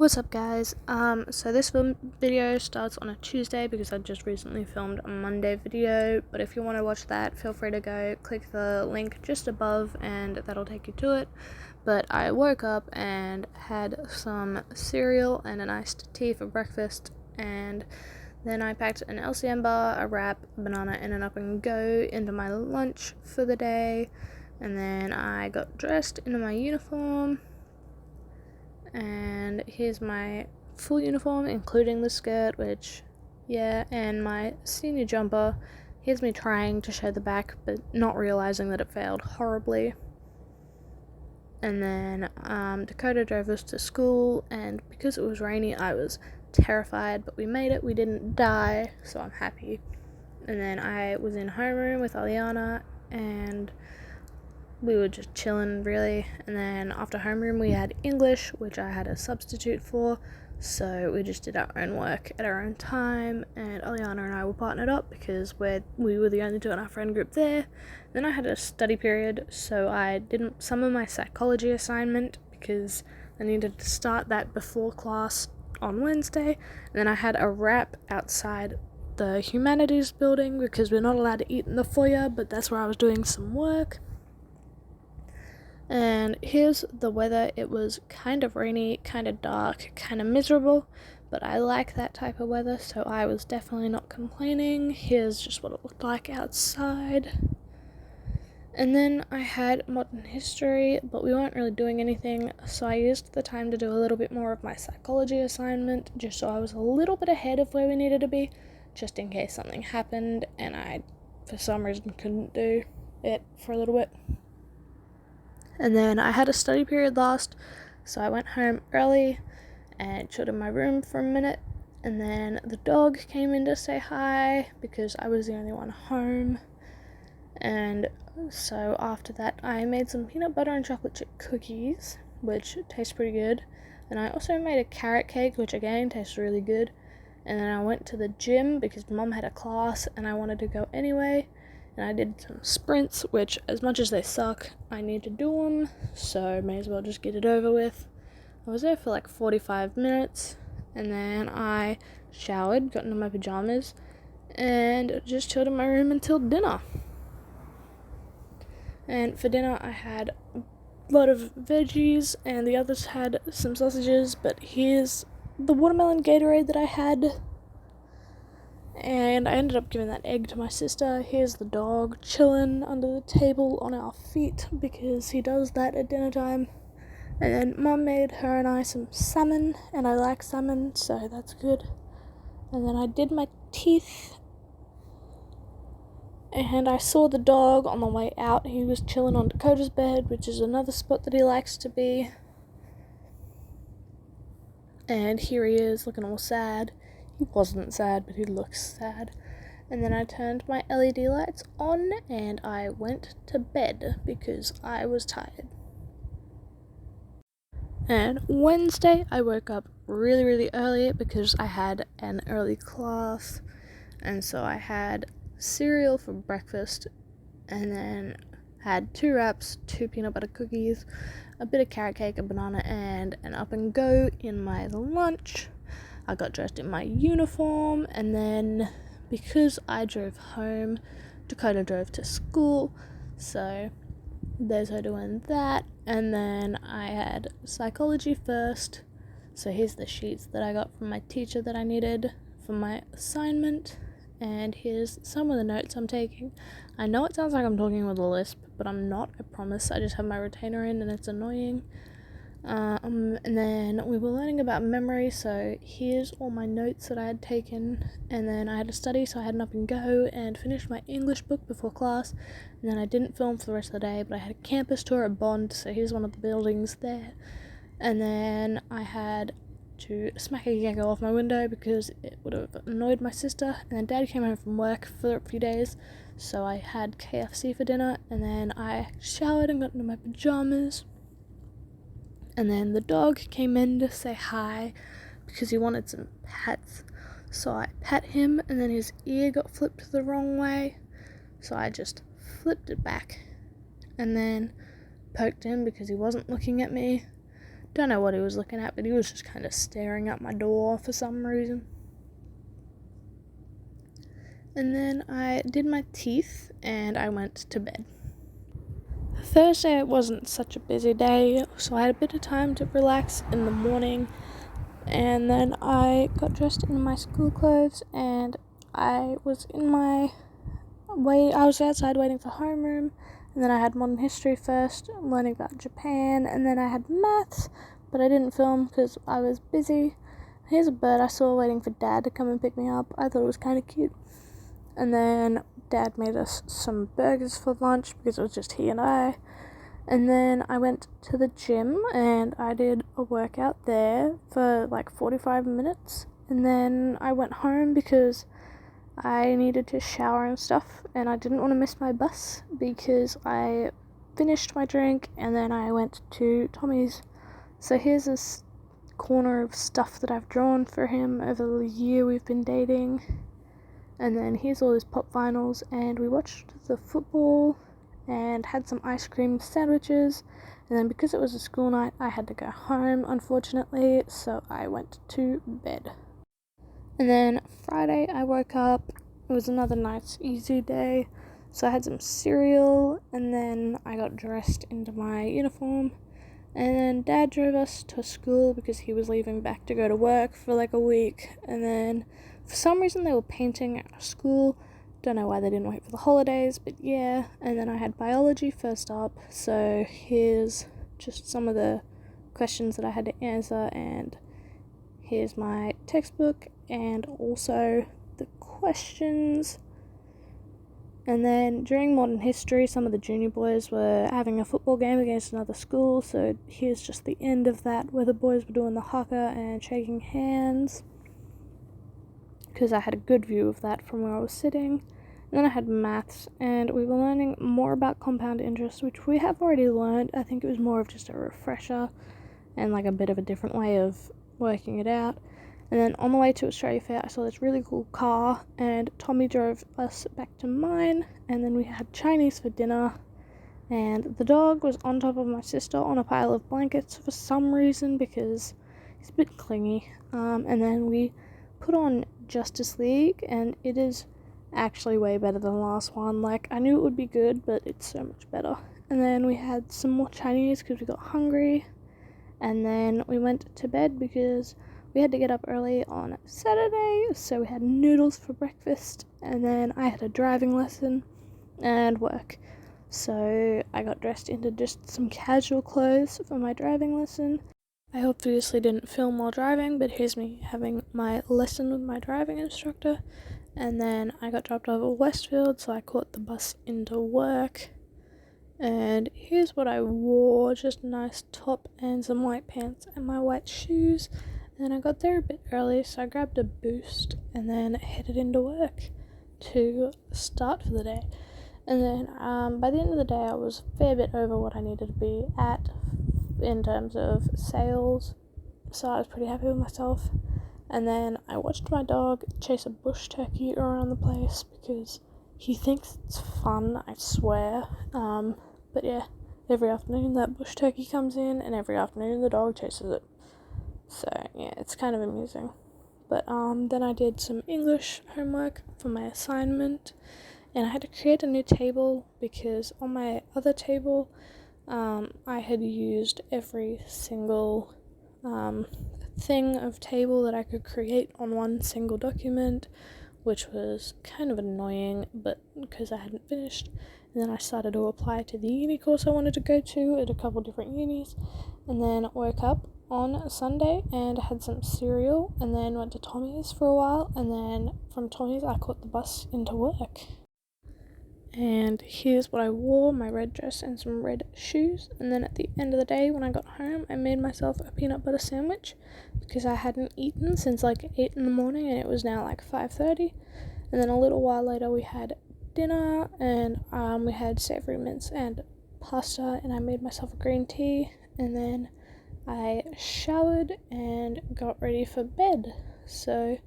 What's up, guys? So this video starts on a Tuesday because I just recently filmed a Monday video, but if you want to watch that, feel free to go click the link just above and that'll take you to it. But I woke up and had some cereal and an iced tea for breakfast, and then I packed an LCM bar, a wrap, a banana, and an Up and Go into my lunch for the day, and then I got dressed into my uniform. And here's my full uniform, including the skirt, and my senior jumper. Here's me trying to show the back, but not realizing that it failed horribly. And then Dakota drove us to school, and because it was rainy, I was terrified, but we made it. We didn't die, so I'm happy. And then I was in homeroom with Aliana, and we were just chilling, really. And then after homeroom we had English, which I had a substitute for, so we just did our own work at our own time, and Aliana and I were partnered up because we were the only two in our friend group there. Then I had a study period, so I didn't summon my psychology assignment because I needed to start that before class on Wednesday. And then I had a wrap outside the humanities building because we're not allowed to eat in the foyer, but that's where I was doing some work. And here's the weather. It was kind of rainy, kind of dark, kind of miserable, but I like that type of weather, so I was definitely not complaining. Here's just what it looked like outside. And then I had modern history, but we weren't really doing anything, so I used the time to do a little bit more of my psychology assignment, just so I was a little bit ahead of where we needed to be, just in case something happened and I, for some reason, couldn't do it for a little bit. And then I had a study period last, so I went home early and chilled in my room for a minute, and then the dog came in to say hi because I was the only one home. And so after that I made some peanut butter and chocolate chip cookies, which taste pretty good, and I also made a carrot cake, which again tastes really good. And then I went to the gym because Mum had a class and I wanted to go anyway. And I did some sprints, which, as much as they suck, I need to do them, so may as well just get it over with. I was there for like 45 minutes, and then I showered, got into my pajamas, and just chilled in my room until dinner. And for dinner, I had a lot of veggies, and the others had some sausages, but here's the watermelon Gatorade that I had. And I ended up giving that egg to my sister. Here's the dog chilling under the table on our feet because he does that at dinner time. And then Mum made her and I some salmon, and I like salmon, so that's good. And then I did my teeth, and I saw the dog on the way out. He was chilling on Dakota's bed, which is another spot that he likes to be. And here he is, looking all sad. He wasn't sad, but he looks sad. And then I turned my LED lights on and I went to bed because I was tired. And Wednesday I woke up really, really early because I had an early class, and so I had cereal for breakfast, and then had 2 wraps, 2 peanut butter cookies, a bit of carrot cake, a banana, and an Up and Go in my lunch. I got dressed in my uniform, and then because I drove home, Dakota drove to school, so there's her doing that. And then I had psychology first, so here's the sheets that I got from my teacher that I needed for my assignment, and here's some of the notes I'm taking. I know it sounds like I'm talking with a lisp, but I'm not, I promise. I just have my retainer in and it's annoying. And then we were learning about memory, so here's all my notes that I had taken. And then I had to study, so I had an Up and Go and finished my English book before class. And then I didn't film for the rest of the day, but I had a campus tour at Bond, so here's one of the buildings there. And then I had to smack a gecko off my window because it would have annoyed my sister. And then Dad came home from work for a few days, so I had KFC for dinner. And then I showered and got into my pajamas. And then the dog came in to say hi because he wanted some pets. So I pet him, and then his ear got flipped the wrong way. So I just flipped it back and then poked him because he wasn't looking at me. Don't know what he was looking at, but he was just kind of staring at my door for some reason. And then I did my teeth and I went to bed. Thursday wasn't such a busy day, so I had a bit of time to relax in the morning. And then I got dressed in my school clothes and I was outside waiting for homeroom. And then I had modern history first, learning about Japan, and then I had maths, but I didn't film because I was busy. Here's a bird I saw waiting for Dad to come and pick me up. I thought it was kind of cute. And then Dad made us some burgers for lunch because it was just he and I. And then I went to the gym and I did a workout there for like 45 minutes. And then I went home because I needed to shower and stuff, and I didn't want to miss my bus because I finished my drink and then I went to Tommy's. So here's this corner of stuff that I've drawn for him over the year we've been dating. And then here's all his pop vinyls, and we watched the football and had some ice cream sandwiches. And then because it was a school night, I had to go home, unfortunately, so I went to bed. And then Friday I woke up. It was another nice easy day, so I had some cereal and then I got dressed into my uniform, and then Dad drove us to school because he was leaving back to go to work for like a week. And then for some reason they were painting at our school. Don't know why they didn't wait for the holidays, but yeah. And then I had biology first up, so here's just some of the questions that I had to answer, and here's my textbook and also the questions. And then during modern history, some of the junior boys were having a football game against another school, so here's just the end of that, where the boys were doing the haka and shaking hands, because I had a good view of that from where I was sitting. And then I had maths, and we were learning more about compound interest, which we have already learned. I think it was more of just a refresher and like a bit of a different way of working it out. And then on the way to Australia Fair, I saw this really cool car, and Tommy drove us back to mine, and then we had Chinese for dinner, and the dog was on top of my sister on a pile of blankets for some reason because he's a bit clingy. And then we put on Justice League, and it is actually way better than the last one. Like, I knew it would be good, but it's so much better. And then we had some more Chinese because we got hungry, and then we went to bed because we had to get up early on Saturday, so we had noodles for breakfast, and then I had a driving lesson and work. So I got dressed into just some casual clothes for my driving lesson. I obviously didn't film while driving, but here's me having my lesson with my driving instructor. And then I got dropped off at Westfield, so I caught the bus into work. And here's what I wore, just a nice top and some white pants and my white shoes. And then I got there a bit early, so I grabbed a Boost and then headed into work to start for the day. And then by the end of the day, I was a fair bit over what I needed to be at in terms of sales, so I was pretty happy with myself. And then I watched my dog chase a bush turkey around the place because he thinks it's fun, I swear. But yeah, every afternoon that bush turkey comes in, and every afternoon the dog chases it. So yeah, it's kind of amusing. But then I did some English homework for my assignment, and I had to create a new table because on my other table, I had used every single thing of table that I could create on one single document, which was kind of annoying, but because I hadn't finished. And then I started to apply to the uni course I wanted to go to at a couple different unis, and then woke up on Sunday and had some cereal, and then went to Tommy's for a while, and then from Tommy's I caught the bus into work. And here's what I wore, my red dress and some red shoes. And then at the end of the day, when I got home, I made myself a peanut butter sandwich because I hadn't eaten since like 8 in the morning, and it was now like 5:30. And then a little while later we had dinner, and we had savoury mince and pasta, and I made myself a green tea, and then I showered and got ready for bed so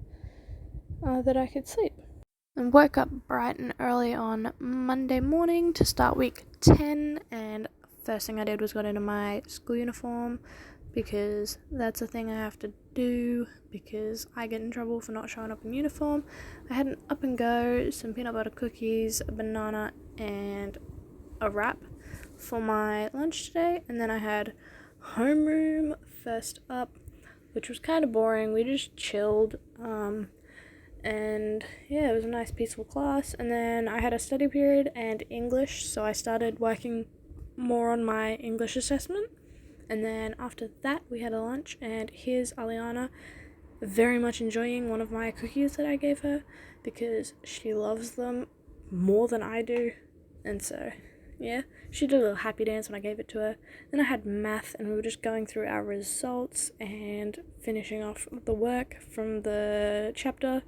that I could sleep. And woke up bright and early on Monday morning to start week 10, and first thing I did was got into my school uniform, because that's a thing I have to do because I get in trouble for not showing up in uniform. I had an Up and Go, some peanut butter cookies, a banana, and a wrap for my lunch today, and then I had homeroom first up, which was kind of boring. We just chilled, and yeah, it was a nice peaceful class. And then I had a study period and English, so I started working more on my English assessment. And then after that we had a lunch, and here's Aliana very much enjoying one of my cookies that I gave her because she loves them more than I do. And so yeah, she did a little happy dance when I gave it to her. Then I had math, and we were just going through our results and finishing off the work from the chapter.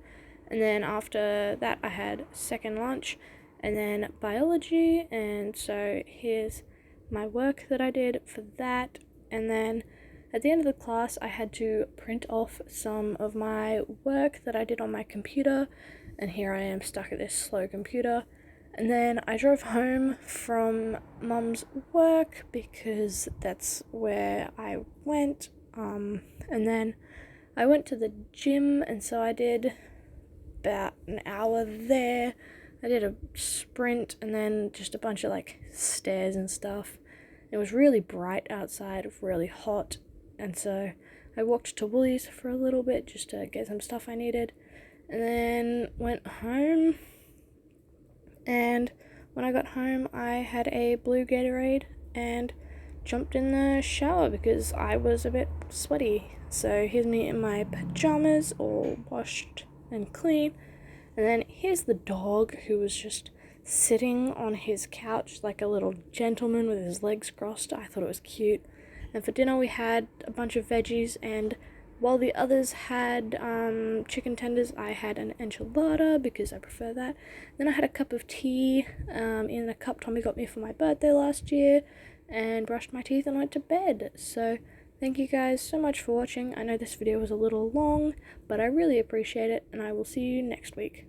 And then after that I had second lunch, and then biology, and so here's my work that I did for that. And then at the end of the class I had to print off some of my work that I did on my computer, and here I am stuck at this slow computer. And then I drove home from Mum's work because that's where I went, and then I went to the gym, and so I did about an hour there. I did a sprint and then just a bunch of like stairs and stuff. It was really bright outside, really hot, and so I walked to Woolies for a little bit just to get some stuff I needed, and then went home. And when I got home I had a blue Gatorade and jumped in the shower because I was a bit sweaty. So here's me in my pajamas, all washed and clean. And then here's the dog, who was just sitting on his couch like a little gentleman with his legs crossed. I thought it was cute. And for dinner we had a bunch of veggies, and while the others had chicken tenders, I had an enchilada because I prefer that. Then I had a cup of tea in a cup Tommy got me for my birthday last year, and brushed my teeth and went to bed. So thank you guys so much for watching. I know this video was a little long, but I really appreciate it, and I will see you next week.